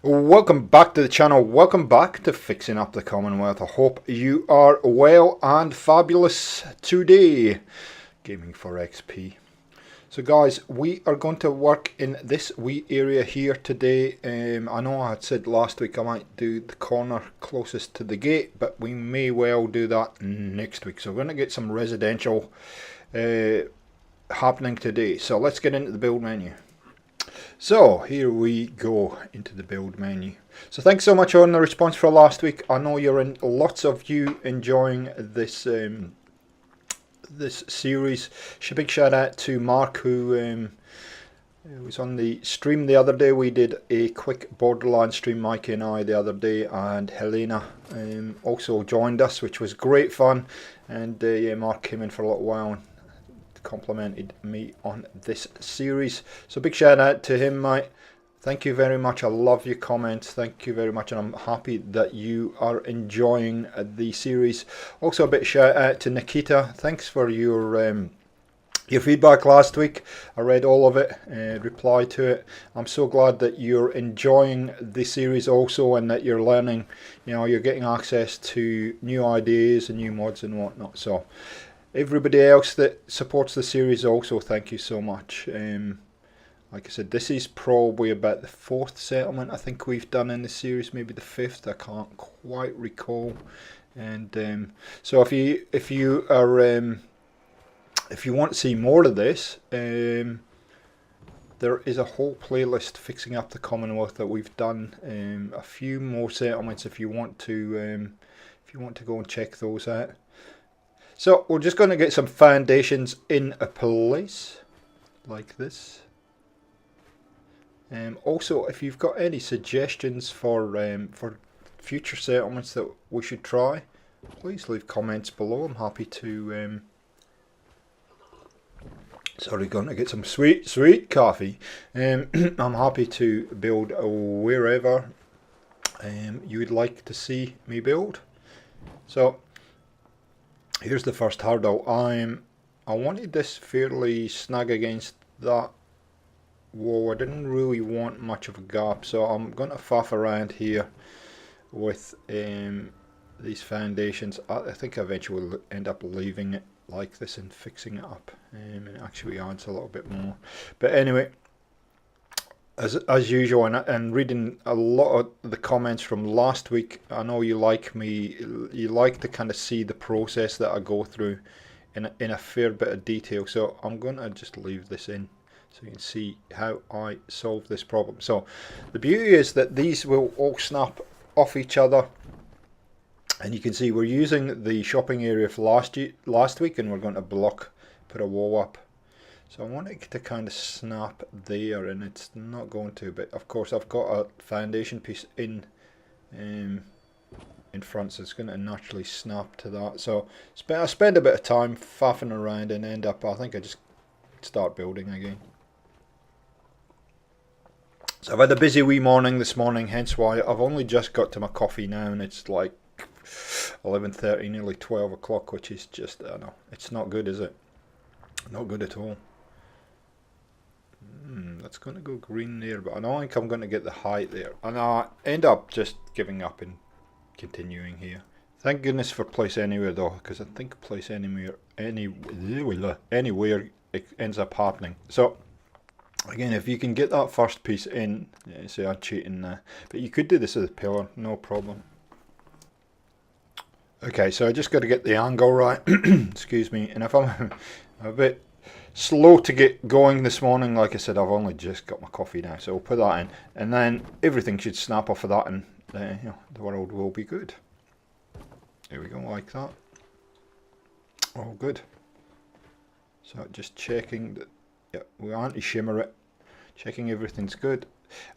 Welcome back to the channel, welcome back to Fixing Up the Commonwealth. I hope you are well and fabulous today. Gaming for XP. So guys, we are going to work in this wee area here today. I know I had said last week I might do the corner closest to the gate, but we may well do that next week. So we're going to get some residential happening today. So let's get into the build menu. So here we go into the build menu. So thanks so much on the response for last week. I know you're in lots of you enjoying this this series. Big shout out to Mark who was on the stream the other day. We did a quick Borderlands stream, Mike and I, the other day, and Helena also joined us, which was great fun. And yeah, Mark came in for a little while and complimented me on this series, so big shout out to him, mate. Thank you very much. I love your comments. Thank you very much, and I'm happy that you are enjoying the series. Also a big shout out to Nikita. Thanks for your feedback last week. I read all of it, replied to it. I'm so glad that you're enjoying the series also, and that you're learning, you know, you're getting access to new ideas and new mods and whatnot. So everybody else that supports the series also, thank you so much. Like I said, this is probably about the 4th settlement I think we've done in the series, maybe the 5th, I can't quite recall. And so if you want to see more of this, there is a whole playlist fixing up the Commonwealth that we've done. A few more settlements if you want to go and check those out. So we're just going to get some foundations in a place like this. Also, if you've got any suggestions for future settlements that we should try, please leave comments below. I'm happy to. Sorry, going to get some sweet coffee. I'm happy to build wherever you would like to see me build. So here's the first hurdle. I wanted this fairly snug against that wall. I didn't really want much of a gap, so I'm going to faff around here with these foundations. I think eventually we'll end up leaving it like this and fixing it up, and it actually adds a little bit more. But anyway, as usual, and reading a lot of the comments from last week, I know you like to kind of see the process that I go through in a fair bit of detail. So I'm going to just leave this in so you can see how I solve this problem. So the beauty is that these will all snap off each other, and you can see we're using the shopping area for last week, and we're going to put a wall up. So I want it to kind of snap there, and it's not going to, but of course I've got a foundation piece in front, so it's going to naturally snap to that. So I spend a bit of time faffing around and end up, I think I just start building again. So I've had a busy wee morning this morning, hence why I've only just got to my coffee now, and it's like 11:30, nearly 12 o'clock, which is just, I don't know, it's not good, is it? Not good at all. That's going to go green there, but I don't think I'm going to get the height there, and I end up just giving up and continuing here. Thank goodness for place anywhere though, because I think place anywhere it ends up happening. So again, if you can get that first piece in, yeah, see, I'm cheating there, but you could do this with a pillar, no problem. Okay, so I just got to get the angle right. Excuse me, and if I'm a bit slow to get going this morning, like I said, I've only just got my coffee now, so we'll put that in, and then everything should snap off of that, and you know, the world will be good. There we go, like that. All good. So just checking that, yeah, we anti-shimmer it, checking everything's good.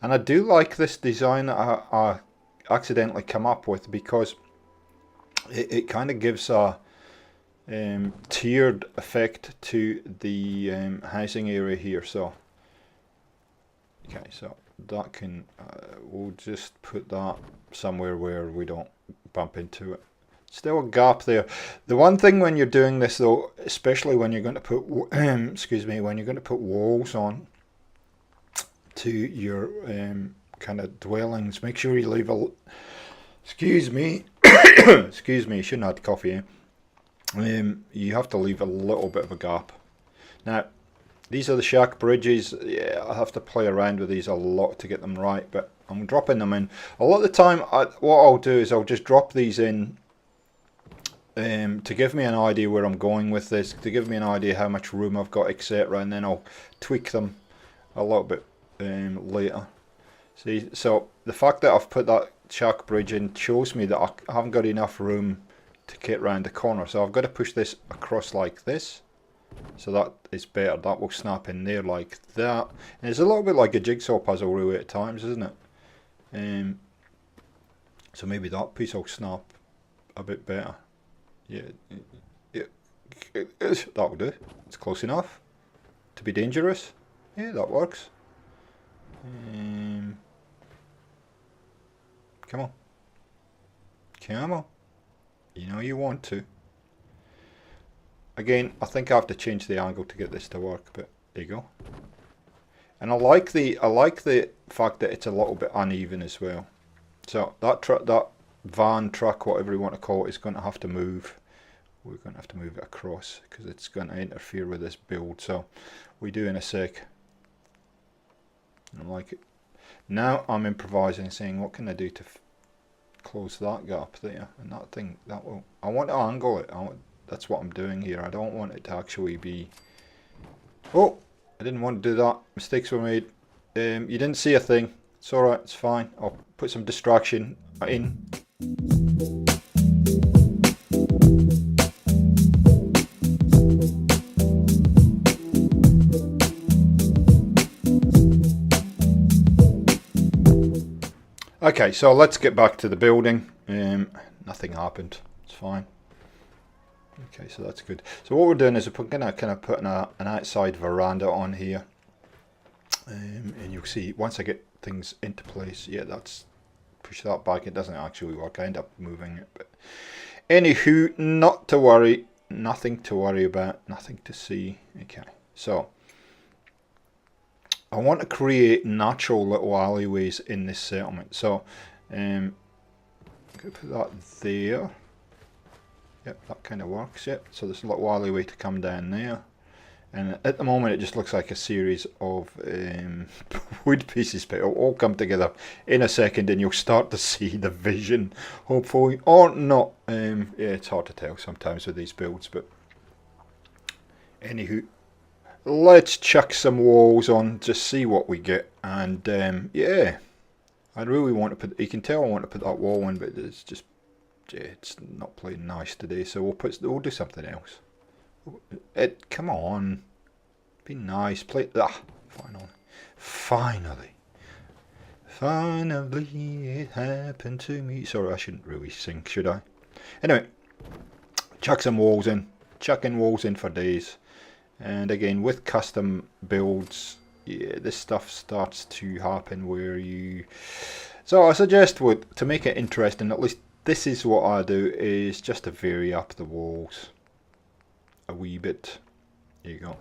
And I do like this design that I accidentally come up with, because it kind of gives a tiered effect to the housing area here. So okay, so that can we'll just put that somewhere where we don't bump into it. Still a gap there. The one thing when you're doing this though, especially when you're going to put excuse me, when you're going to put walls on to your kind of dwellings, make sure you leave a... Excuse me. Excuse me, you shouldn't have had coffee. You have to leave a little bit of a gap. Now, these are the shack bridges. Yeah, I have to play around with these a lot to get them right, but I'm dropping them in. A lot of the time, what I'll do is I'll just drop these in to give me an idea where I'm going with this, to give me an idea how much room I've got, etc. And then I'll tweak them a little bit later. See, so the fact that I've put that shack bridge in shows me that I haven't got enough room to get around the corner. So I've got to push this across like this. So that is better. That will snap in there like that. And it's a little bit like a jigsaw puzzle really at times, isn't it? So maybe that piece will snap a bit better. Yeah, that'll do. It's close enough to be dangerous. Yeah, that works. Come on. Come on. You know you want to. Again, I think I have to change the angle to get this to work, but there you go. And I like the fact that it's a little bit uneven as well. So that van truck, whatever you want to call it, is going to have to move. We're going to have to move it across because it's going to interfere with this build. So we do in a sec. I like it. Now I'm improvising, saying what can I do to close that gap there, and that thing that will. I want to angle it. That's what I'm doing here. I don't want it to actually be... Oh, I didn't want to do that. Mistakes were made. You didn't see a thing. It's alright, it's fine. I'll put some distraction in. Okay, so let's get back to the building. Nothing happened. It's fine. Okay, so that's good. So what we're doing is we're going to kind of put an outside veranda on here. And you'll see once I get things into place, yeah, that's push that back. It doesn't actually work. I end up moving it. But anywho, not to worry. Nothing to worry about. Nothing to see. Okay, so I want to create natural little alleyways in this settlement. So I'm going to put that there. Yep, that kind of works. Yep. So there's a little alleyway to come down there, and at the moment it just looks like a series of wood pieces, but it'll all come together in a second, and you'll start to see the vision, hopefully, or not. Yeah, it's hard to tell sometimes with these builds, but anywho, let's chuck some walls on, just see what we get, and yeah, I really want to put. You can tell I want to put that wall in, but it's just. Yeah, it's not playing nice today, so we'll do something else. Come on, be nice. Play finally, it happened to me. Sorry, I shouldn't really sing, should I? Anyway, chuck some walls in. Chucking walls in for days, and again with custom builds, yeah, this stuff starts to happen where you. So I suggest to make it interesting, at least. This is what I do, is just to vary up the walls a wee bit. There you go.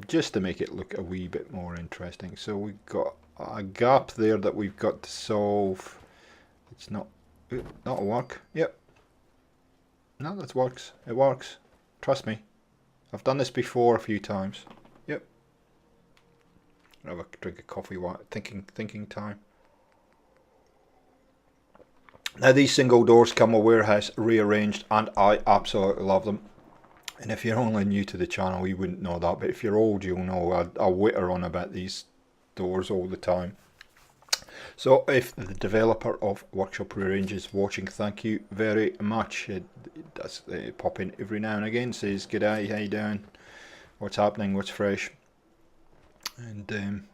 Just to make it look a wee bit more interesting. So we've got a gap there that we've got to solve. It's not... That'll work. Yep. No, that works. It works. Trust me. I've done this before a few times. Yep. I'll have a drink of coffee while thinking time. Now these single doors come with warehouse rearranged, and I absolutely love them. And if you're only new to the channel, you wouldn't know that, but if you're old, you'll know I witter on about these doors all the time. So if the developer of Workshop Rearrange is watching, thank you very much. It does pop in every now and again, says g'day, how you doing, what's happening, what's fresh, and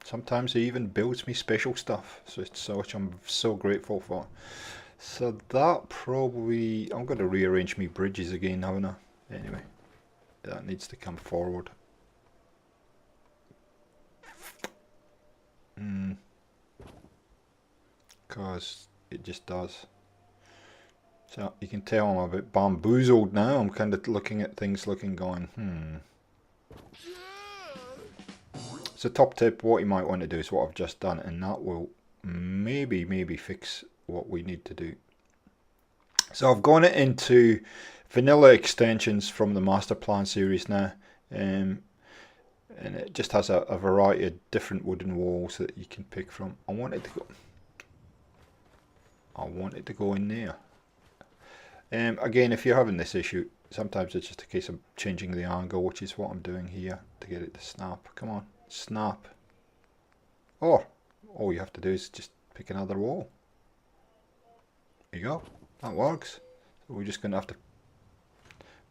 sometimes he even builds me special stuff, so which I'm so grateful for. So that probably, I'm going to rearrange me bridges again, haven't I? Anyway, that needs to come forward. Because it just does. So you can tell I'm a bit bamboozled now. I'm kind of looking at things going, So top tip, what you might want to do is what I've just done, and that will maybe fix what we need to do. So I've gone into vanilla extensions from the master plan series now, and it just has a variety of different wooden walls that you can pick from. I want it to go in there. Again, if you're having this issue, sometimes it's just a case of changing the angle, which is what I'm doing here to get it to snap. Come on, snap. Or all you have to do is just pick another wall. There you go. That works. So we're just going to have to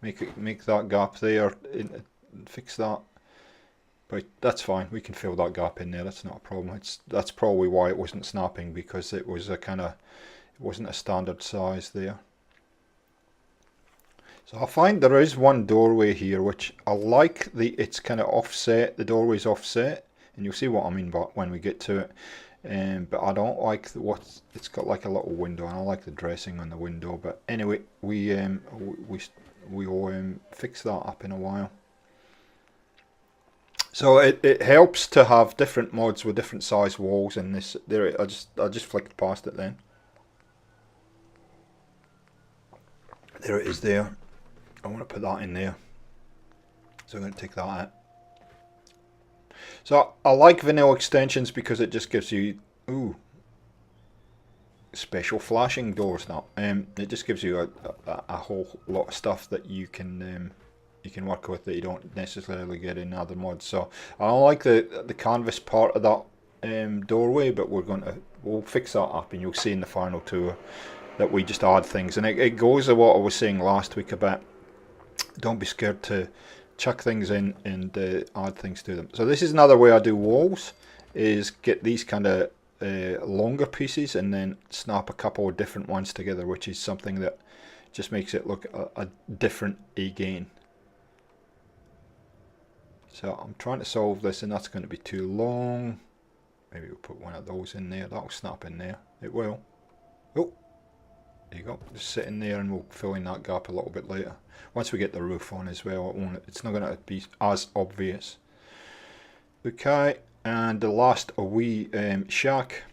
make that gap there and fix that. But that's fine. We can fill that gap in there. That's not a problem. That's probably why it wasn't snapping, because it was it wasn't a standard size there. So I find there is one doorway here which I like. It's kind of offset. The doorway's offset, and you'll see what I mean when we get to it. But I don't like it's got like a little window, and I like the dressing on the window. But anyway, we'll fix that up in a while. So it helps to have different mods with different size walls. And this there, I just flicked past it then. There it is there. I want to put that in there, so I'm going to take that out. So I like vanilla extensions because it just gives you special flashing doors now. It just gives you a whole lot of stuff that you can work with that you don't necessarily get in other mods. So I don't like the canvas part of that doorway, but we'll fix that up, and you'll see in the final tour that we just add things. And it goes to what I was saying last week about don't be scared to chuck things in and add things to them. So this is another way I do walls, is get these kind of longer pieces and then snap a couple of different ones together, which is something that just makes it look a different again. So I'm trying to solve this, and that's going to be too long. Maybe we'll put one of those in there. That'll snap in there. It will. Oh, there you go. Just sit in there, and we'll fill in that gap a little bit later. Once we get the roof on as well, it's not going to be as obvious. Okay, and the last wee shack.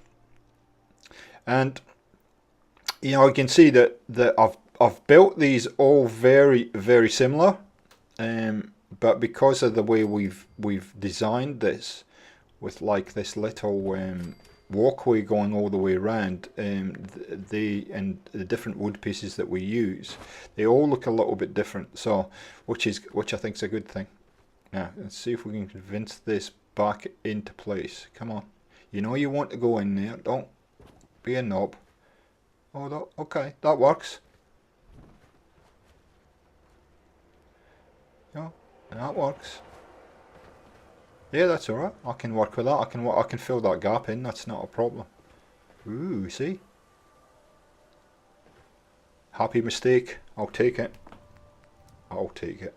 And you know, you can see that I've built these all very similar. But because of the way we've designed this, with like this little walkway going all the way around, the different wood pieces that we use, they all look a little bit different. So which I think is a good thing. Now let's see if we can convince this back into place. Come on, you know you want to go in there. Don't be a knob. Oh, okay, that works. Yeah. That works. Yeah, that's alright. I can work with that. I can fill that gap in. That's not a problem. Ooh, see? Happy mistake. I'll take it. I'll take it.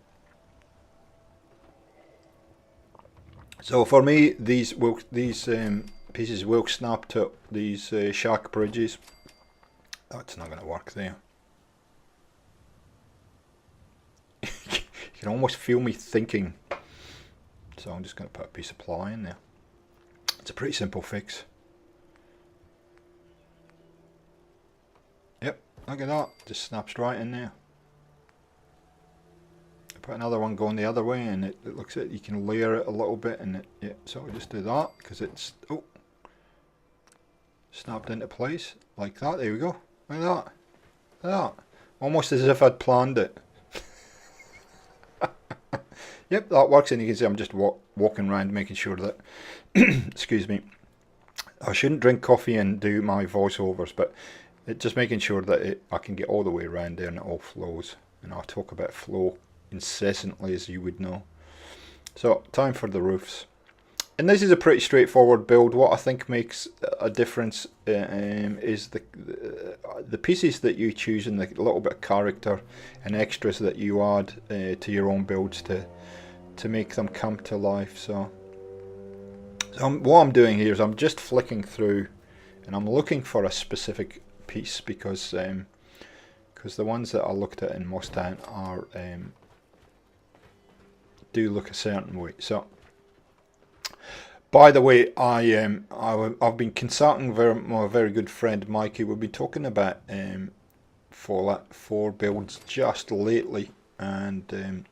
So for me, these pieces will snap to these shack bridges. That's not going to work there. You can almost feel me thinking. So I'm just going to put a piece of ply in there. It's a pretty simple fix. Yep, look at that. Just snaps right in there. Put another one going the other way, and it looks like you can layer it a little bit, and yeah. So we'll just do that because it's snapped into place like that. There we go. Look at that. Look at that. Almost as if I'd planned it. Yep, that works, and you can see I'm just walking around making sure that excuse me, I shouldn't drink coffee and do my voiceovers, but just making sure that I can get all the way around there and it all flows. And I'll talk about flow incessantly, as you would know. So time for the roofs, and this is a pretty straightforward build. What I think makes a difference is the pieces that you choose, and the little bit of character and extras that you add to your own builds to make them come to life. So what I'm doing here is I'm just flicking through, and I'm looking for a specific piece because the ones that I looked at in Mustang are do look a certain way. So By the way, I've been consulting my very good friend Mikey. We've been talking about Fallout 4 builds just lately, and I've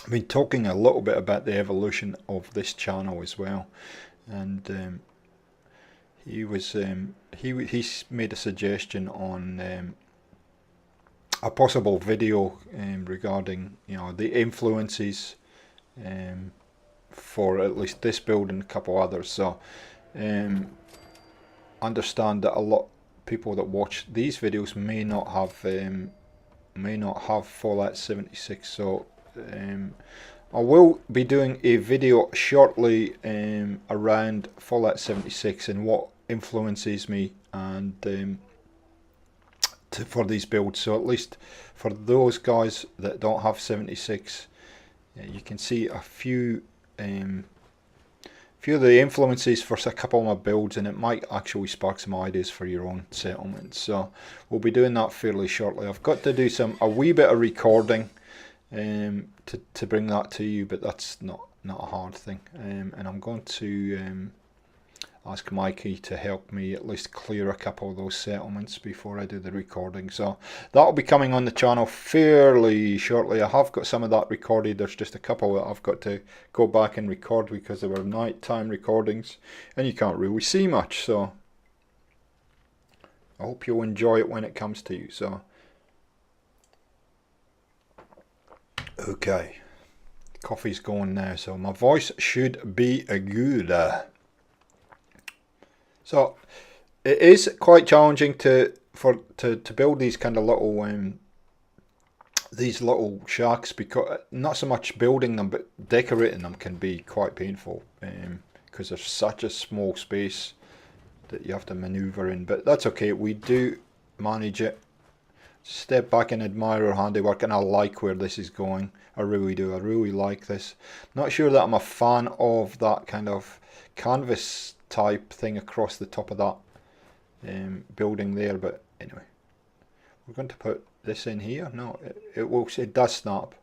been talking a little bit about the evolution of this channel as well. And he's made a suggestion on a possible video regarding the influences for at least this build and a couple others. So understand that a lot of people that watch these videos may not have Fallout 76. So I will be doing a video shortly around Fallout 76 and what influences me and for these builds. So at least for those guys that don't have 76, you can see a few of the influences for a couple of my builds, and it might actually spark some ideas for your own settlements. So we'll be doing that fairly shortly. I've got to do a wee bit of recording to bring that to you, but that's not a hard thing. And I'm going to ask Mikey to help me at least clear a couple of those settlements before I do the recording. So that'll be coming on the channel fairly shortly. I have got some of that recorded. There's just a couple that I've got to go back and record because they were nighttime recordings and you can't really see much. So I hope you'll enjoy it when it comes to you. So okay, coffee's going now, so my voice should be good. So it is quite challenging to build these kind of little shacks, because not so much building them but decorating them can be quite painful because there's such a small space that you have to maneuver in. But that's okay, we do manage it. Step back and admire our handiwork, and I like where this is going. I really do. I really like this. Not sure that I'm a fan of that kind of canvas type thing across the top of that building there, but anyway, we're going to put this in here. No, it does snap.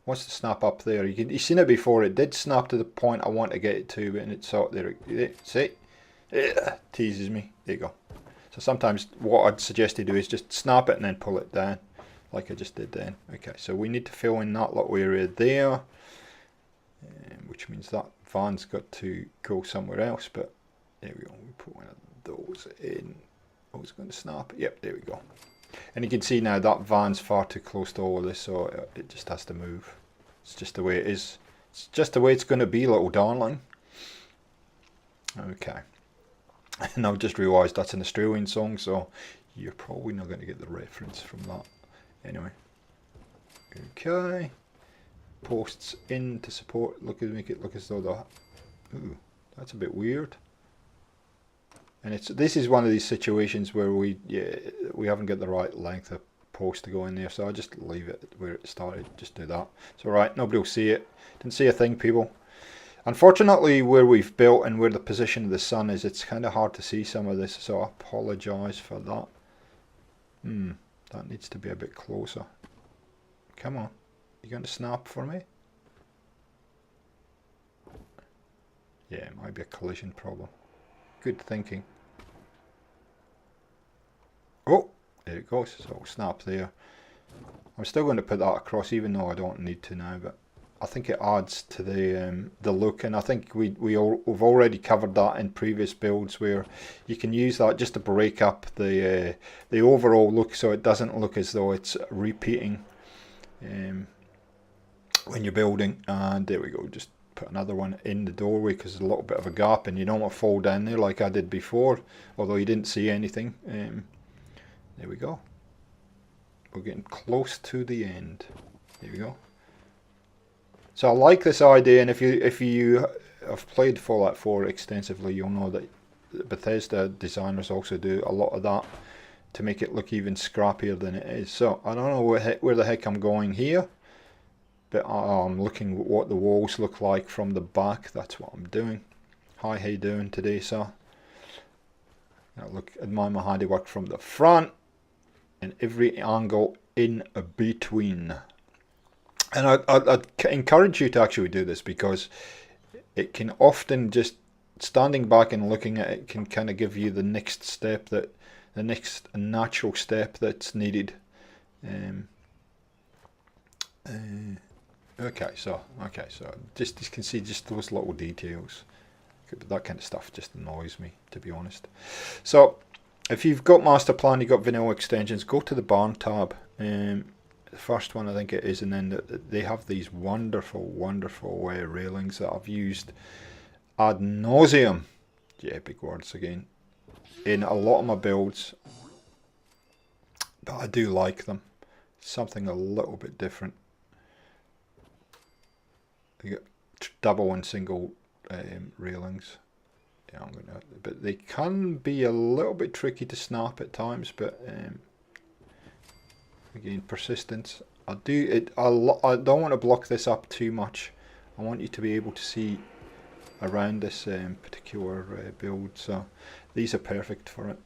Wants to snap up there. You've seen it before. It did snap to the point I want to get it to, and it's out there. See, it teases me. There you go. So sometimes what I'd suggest you do is just snap it and then pull it down, like I just did then. Okay, so we need to fill in that little area there, which means that van's got to go somewhere else, but there we go. We put one of those in. Oh, it's going to snap. Yep, there we go. And you can see now that van's far too close to all of this, so it just has to move. It's just the way it is. It's just the way it's going to be, little darling. Okay. And I've just realised that's an Australian song, so you're probably not going to get the reference from that. Anyway. Okay. Posts in to support. Make it look as though that. Ooh, that's a bit weird. And this is one of these situations where we haven't got the right length of post to go in there, so I just leave it where it started. Just do that. It's alright, nobody will see it. Didn't see a thing, people. Unfortunately, where we've built and where the position of the sun is, it's kind of hard to see some of this, so I apologise for that. That needs to be a bit closer. Come on, you going to snap for me? Yeah, it might be a collision problem. Good thinking. Oh, there it goes. So snap there. I'm still going to put that across, even though I don't need to now, but I think it adds to the look, and I think we've already covered that in previous builds, where you can use that just to break up the overall look, so it doesn't look as though it's repeating when you're building. And there we go. Just put another one in the doorway because there's a little bit of a gap, and you don't want to fall down there like I did before, although you didn't see anything. There we go. We're getting close to the end. There we go. So I like this idea, and if you have played Fallout 4 extensively, you'll know that Bethesda designers also do a lot of that to make it look even scrappier than it is. So I don't know where the heck I'm going here, but I'm looking at what the walls look like from the back. That's what I'm doing. Hi, how you doing today, sir? Admire my handiwork from the front and every angle in between. And I'd encourage you to actually do this, because it can often just standing back and looking at it can kind of give you the next step, the next natural step that's needed. Okay, so just you can see just those little details. That kind of stuff just annoys me, to be honest. So if you've got master plan, you've got vanilla extensions, go to the barn tab. The first one I think it is, and then they have these wonderful railings that I've used ad nauseum. Yeah, big words again. In a lot of my builds, but I do like them. Something a little bit different. You get double and single railings. Yeah, but they can be a little bit tricky to snap at times. But again, persistence. I don't want to block this up too much. I want you to be able to see around this particular build. So these are perfect for it.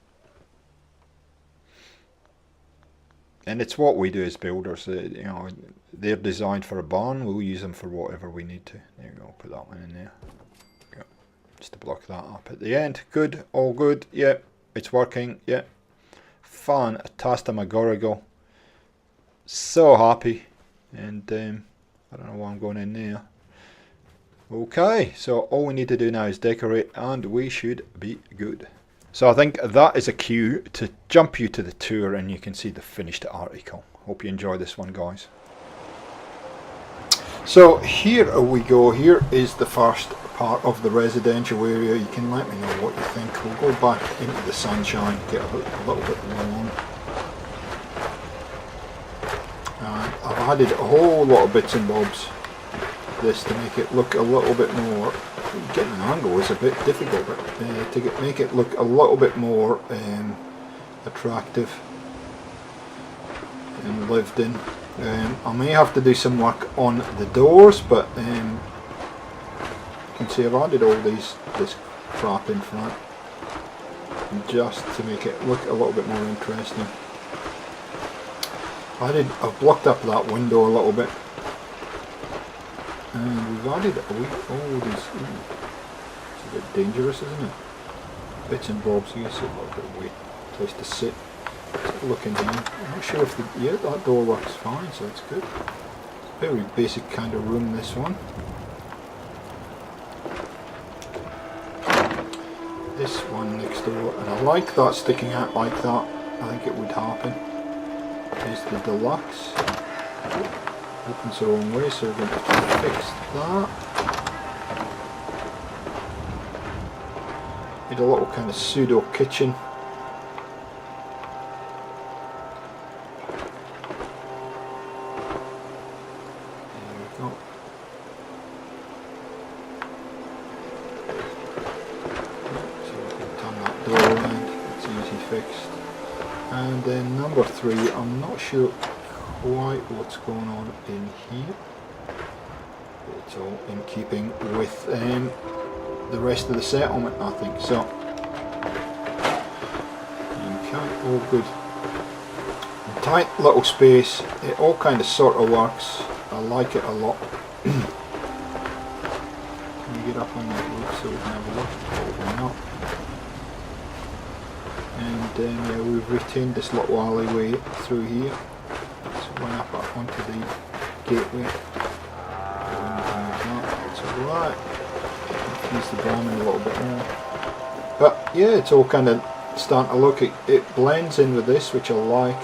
And it's what we do as builders. You know, they're designed for a barn. We'll use them for whatever we need to. There you go. Put that one in there. Go. Just to block that up at the end. Good. All good. Yeah. It's working. Yeah. Fantastic. So happy. And I don't know why I'm going in there. Okay. So all we need to do now is decorate, and we should be good. So I think that is a cue to jump you to the tour, and you can see the finished article. Hope you enjoy this one, guys. So here we go. Here is the first part of the residential area. You can let me know what you think. We'll go back into the sunshine, get a little bit warm. I've added a whole lot of bits and bobs to this to make it look a little bit more. Getting an angle is a bit difficult, but to make it look a little bit more attractive and lived in. I may have to do some work on the doors, but you can see I've added all this crap in front just to make it look a little bit more interesting. I've blocked up that window a little bit. And we've added all these. It's a bit dangerous, isn't it? Bits and bobs. You can see a little bit of weight, place to sit. Let's look in here. I'm not sure if that door works fine, so it's good. Very basic kind of room, this one. This one next door, and I like that sticking out like that. I think it would happen. Is the deluxe. Opens the wrong way, so we're going to fix that. Need a little kind of pseudo kitchen. There we go. So we can turn that door around. It's easy fixed. And then number 3, I'm not sure quite what's going on in here. It's all in keeping with the rest of the settlement, I think. So, okay, all good. Tight little space. It all kind of sort of works. I like it a lot. Can you get up on that roof so we can have a look? Probably not. And yeah, we've retained this little alleyway through here. Went up onto the gateway. It's alright. Use the diamond a little bit more. But yeah, it's all kind of starting to look. It blends in with this, which I like.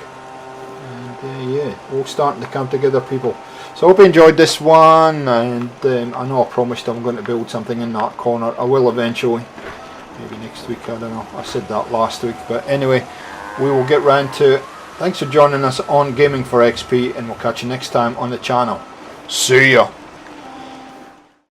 And yeah, all starting to come together, people. So I hope you enjoyed this one. And I know I promised I'm going to build something in that corner. I will eventually. Maybe next week, I don't know. I said that last week. But anyway, we will get round to it. Thanks for joining us on Gaming for XP, and we'll catch you next time on the channel. See ya!